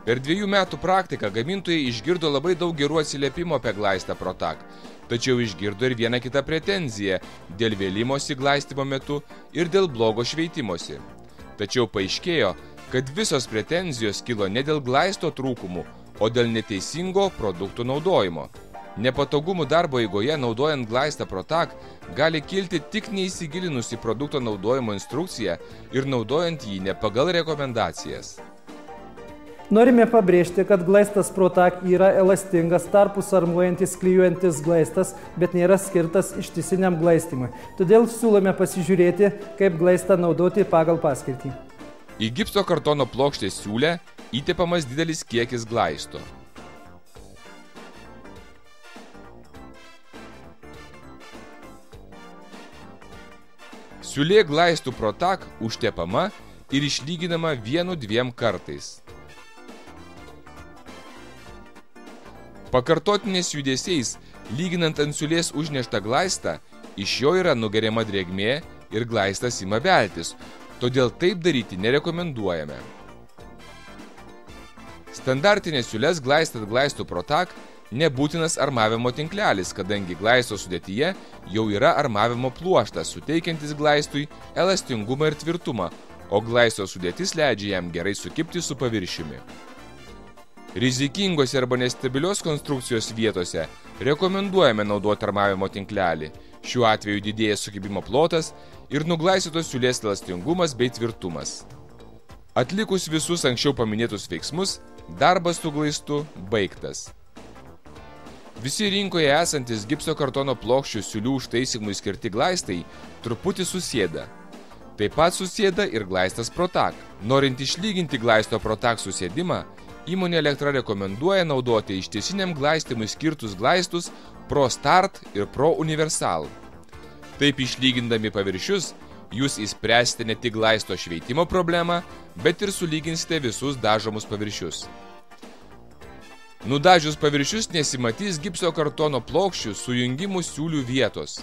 Per 2 metų praktiką gamintojai išgirdo labai daug gerų atsiliepimų apie glaistą Protak, tačiau išgirdo ir vieną kitą pretenziją dėl vėlimosi glaistymo metu ir dėl blogo šveitimosi. Tačiau paaiškėjo, kad visos pretenzijos kilo ne dėl glaisto trūkumų, o dėl neteisingo produktų naudojimo. Nepatogumų darbo eigoje naudojant glaistą Protak gali kilti tik neįsigilinus į produkto naudojimo instrukciją ir naudojant jį ne pagal rekomendacijas. Norime pabrėžti, kad glaistas Protak yra elastingas, tarpus armuojantis, klijuojantis glaistas, bet nėra skirtas ištisiniam glaistymui. Todėl siūlome pasižiūrėti, kaip glaistą naudoti pagal paskirtį. Į gipso kartono plokštės siūlę įtepamas didelis kiekis glaisto. Siūlė glaistų Protak užtepama ir išlyginama 1-2 kartais. Pakartotiniais judesiais, lyginant ant siūlės užneštą glaistą, iš jo yra nugeriama drėgmė ir glaistas ima veltis, todėl taip daryti nerekomenduojame. Standartinės siūlės glaistant glaistų Protak nebūtinas armavimo tinklelis, kadangi glaisto sudėtyje jau yra armavimo pluoštas, suteikiantis glaistui elastingumą ir tvirtumą, o glaisto sudėtis leidžia jam gerai sukibti su paviršiumi. Rizikingose arba nestabilios konstrukcijos vietose rekomenduojame naudoti armavimo tinklelį. Šiuo atveju didėja sukibimo plotas ir nuglaistytos siūlės elastingumas bei tvirtumas. Atlikus visus anksčiau paminėtus veiksmus, darbas su glaistu baigtas. Visi rinkoje esantis gipso kartono plokščių siūlių užtaisymui skirti glaistai truputį susėda. Taip pat susėda ir glaistas Protak. Norint išlyginti glaisto Protak susėdimą, įmonė Elektra rekomenduoja naudoti ištisiniam glaistymui skirtus glaistus Pro Start ir Pro Universal. Taip išlygindami paviršius, jūs įspręsite ne tik glaisto šveitimo problemą, bet ir sulyginsite visus dažomus paviršius. Nudažius paviršius nesimatys gipso kartono plokščių sujungimų siūlių vietos.